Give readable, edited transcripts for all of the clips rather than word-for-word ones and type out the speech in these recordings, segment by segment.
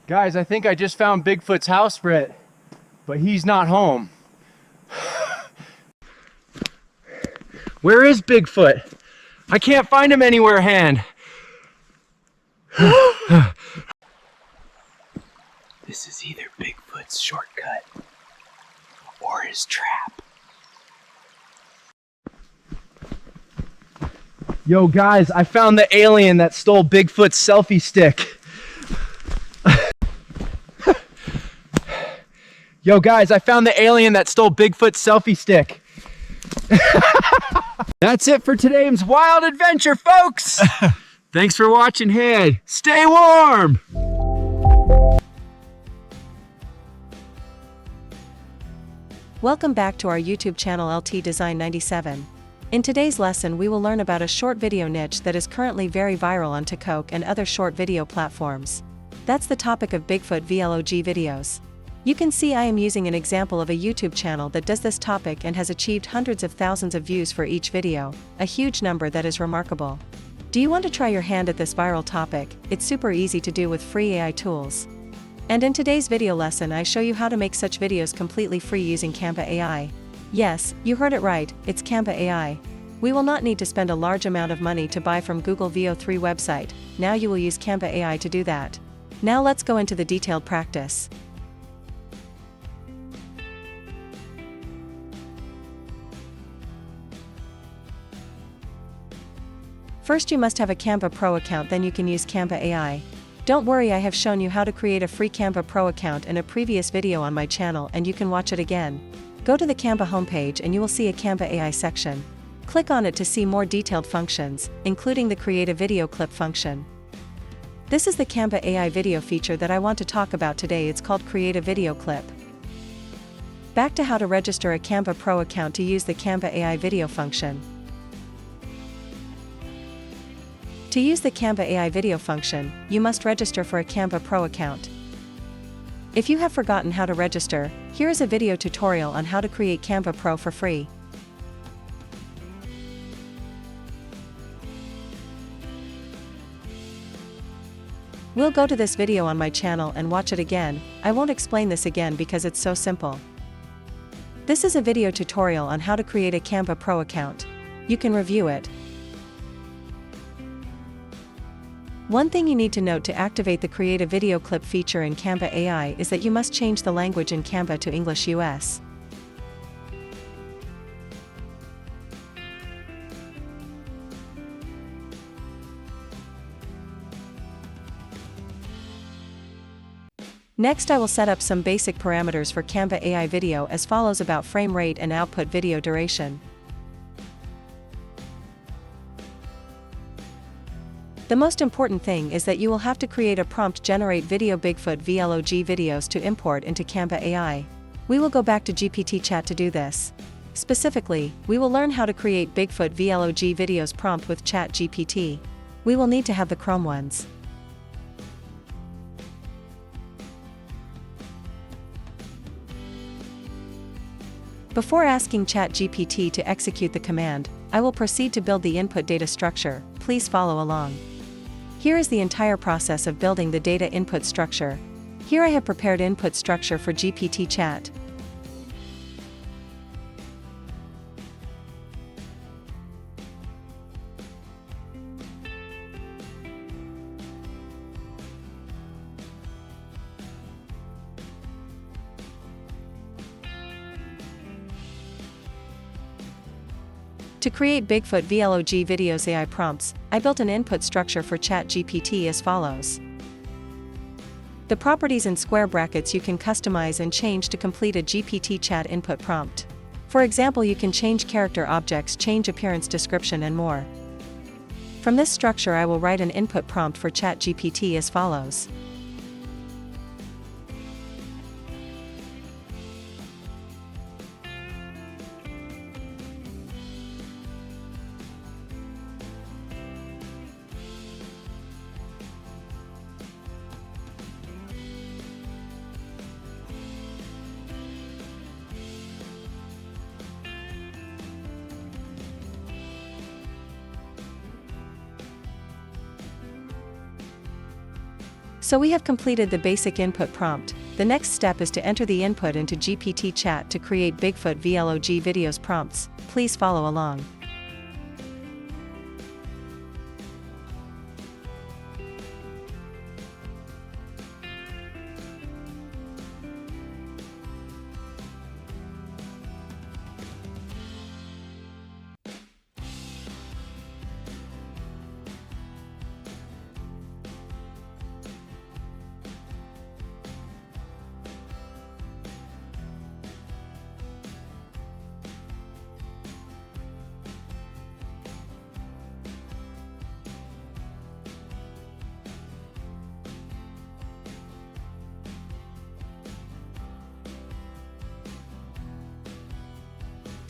Guys, I think I just found Bigfoot's house, Britt, but he's not home. Where is Bigfoot? I can't find him anywhere, Han. This is either Bigfoot's shortcut or his trap. Yo, guys, I found the alien that stole Bigfoot's selfie stick. Yo, guys, I found the alien that stole Bigfoot's selfie stick. That's it for today's wild adventure, folks. Thanks for watching, Head. Stay warm. Welcome back to our YouTube channel LT Design 97. In today's lesson we will learn about a short video niche that is currently very viral on TikTok and other short video platforms. That's the topic of Bigfoot vlog videos. You can see I am using an example of a YouTube channel that does this topic and has achieved hundreds of thousands of views for each video, a huge number that is remarkable. Do you want to try your hand at this viral topic? It's super easy to do with free AI tools. And in today's video lesson I show you how to make such videos completely free using Canva AI. Yes, you heard it right, it's Canva AI. We will not need to spend a large amount of money to buy from Google VO3 website, now you will use Canva AI to do that. Now let's go into the detailed practice. First you must have a Canva Pro account, then you can use Canva AI. Don't worry, I have shown you how to create a free Canva Pro account in a previous video on my channel and you can watch it again. Go to the Canva homepage and you will see a Canva AI section. Click on it to see more detailed functions, including the Create a Video Clip function. This is the Canva AI video feature that I want to talk about today. It's called Create a Video Clip. Back to how to register a Canva Pro account to use the Canva AI video function. To use the Canva AI video function, you must register for a Canva Pro account. If you have forgotten how to register, here is a video tutorial on how to create Canva Pro for free. We'll go to this video on my channel and watch it again. I won't explain this again because it's so simple. This is a video tutorial on how to create a Canva Pro account. You can review it. One thing you need to note to activate the Create a Video Clip feature in Canva AI is that you must change the language in Canva to English US. Next I will set up some basic parameters for Canva AI video as follows about frame rate and output video duration. The most important thing is that you will have to create a prompt generate video Bigfoot vlog videos to import into Canva AI. We will go back to GPT chat to do this. Specifically, we will learn how to create Bigfoot vlog videos prompt with ChatGPT. We will need to have the Chrome ones. Before asking ChatGPT to execute the command, I will proceed to build the input data structure. Please follow along. Here is the entire process of building the data input structure. Here I have prepared input structure for GPT chat. To create Bigfoot vlog videos AI prompts, I built an input structure for ChatGPT as follows. The properties in square brackets you can customize and change to complete a GPT chat input prompt. For example, you can change character objects, change appearance description and more. From this structure I will write an input prompt for ChatGPT as follows. So we have completed the basic input prompt. The next step is to enter the input into GPT chat to create Bigfoot vlog videos prompts. Please follow along.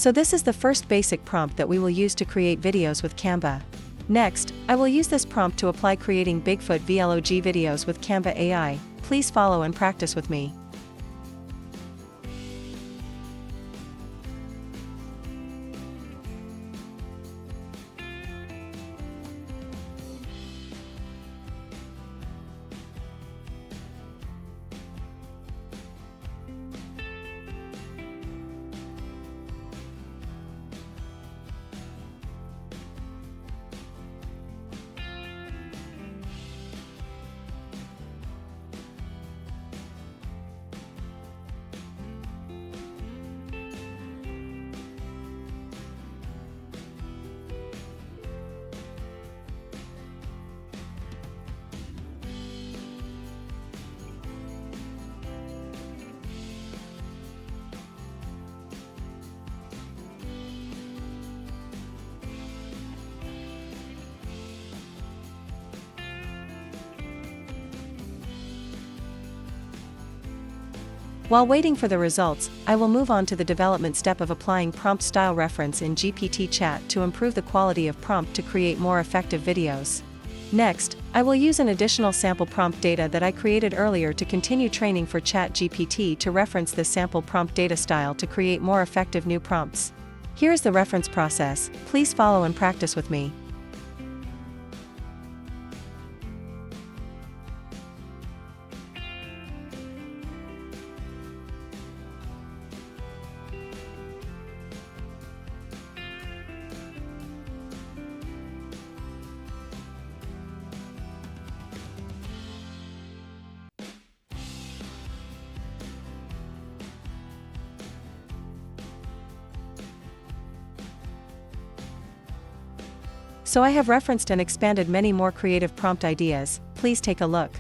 So this is the first basic prompt that we will use to create videos with Canva. Next, I will use this prompt to apply creating Bigfoot vlog videos with Canva AI. Please follow and practice with me. While waiting for the results, I will move on to the development step of applying prompt style reference in GPT chat to improve the quality of prompt to create more effective videos. Next, I will use an additional sample prompt data that I created earlier to continue training for ChatGPT to reference this sample prompt data style to create more effective new prompts. Here is the reference process. Please follow and practice with me. So I have referenced and expanded many more creative prompt ideas. Please take a look.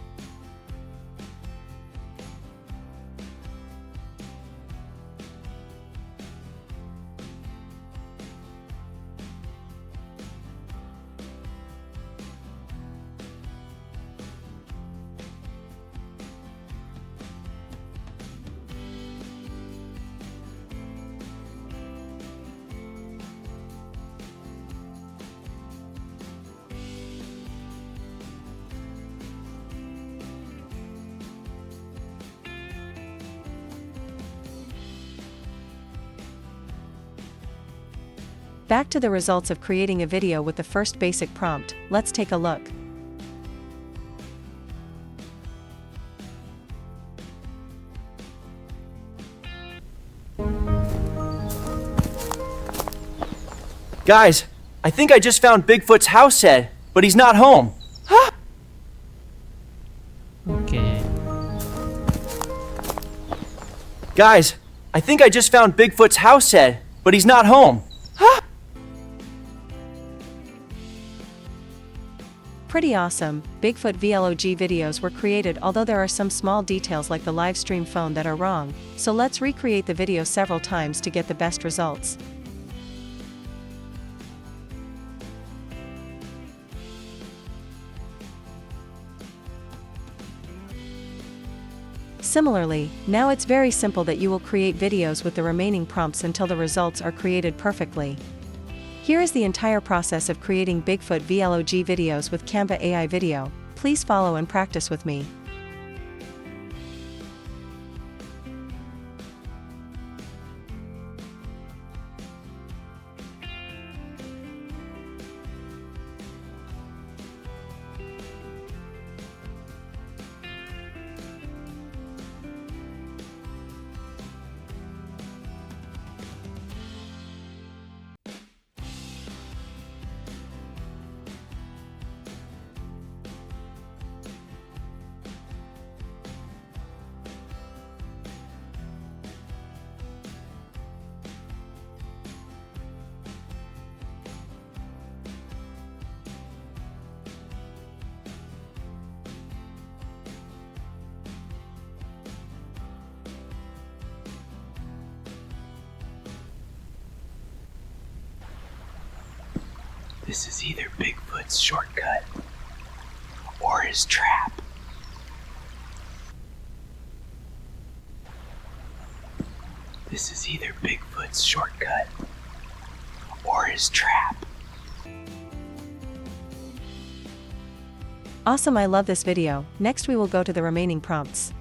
Back to the results of creating a video with the first basic prompt. Let's take a look. Guys, I think I just found Bigfoot's house head, but he's not home. Okay. Guys, I think I just found Bigfoot's house head, but he's not home. Pretty awesome. Bigfoot vlog videos were created, although there are some small details like the live stream phone that are wrong, so let's recreate the video several times to get the best results. Similarly, now it's very simple that you will create videos with the remaining prompts until the results are created perfectly. Here is the entire process of creating Bigfoot vlog videos with Canva AI Video. Please follow and practice with me. This is either Bigfoot's shortcut or his trap. This is either Bigfoot's shortcut or his trap. Awesome, I love this video. Next we will go to the remaining prompts.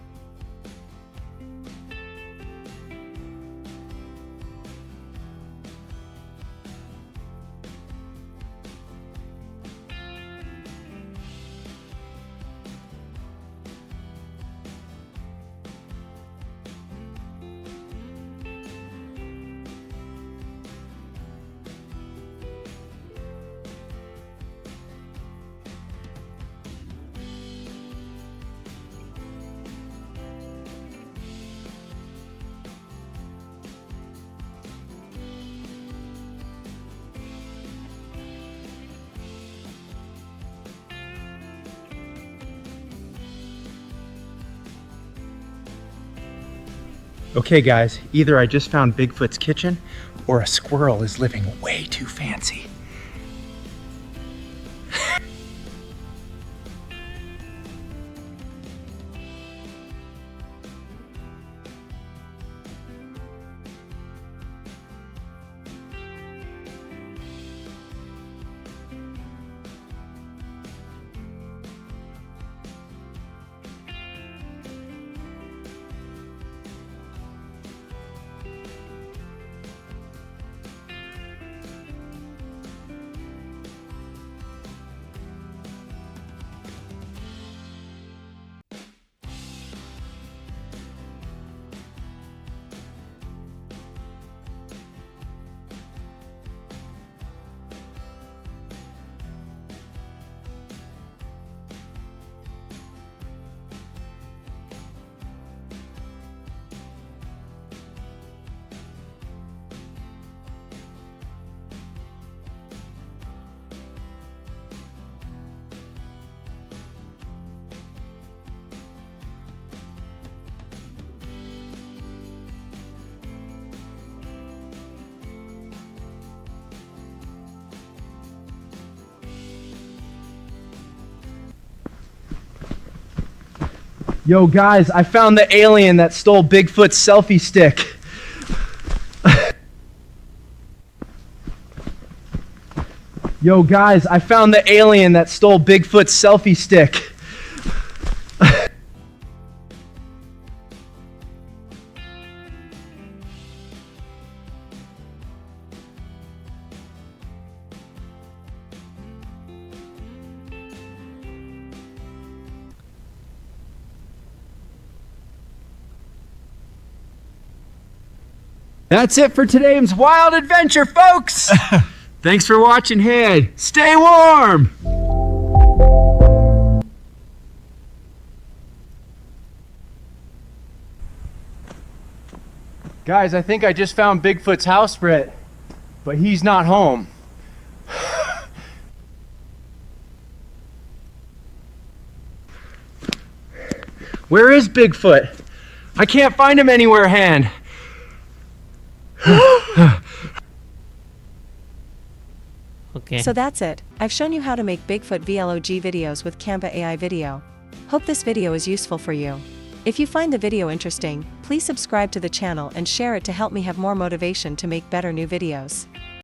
Okay guys, either I just found Bigfoot's kitchen or a squirrel is living way too fancy. Yo guys, I found the alien that stole Bigfoot's selfie stick. Yo guys, I found the alien that stole Bigfoot's selfie stick. That's it for today's wild adventure, folks! Thanks for watching. Hey, stay warm! Guys, I think I just found Bigfoot's house, Brett, but he's not home. Where is Bigfoot? I can't find him anywhere, Hand. Okay. So that's it. I've shown you how to make Bigfoot vlog videos with Canva AI Video. Hope this video is useful for you. If you find the video interesting, please subscribe to the channel and share it to help me have more motivation to make better new videos.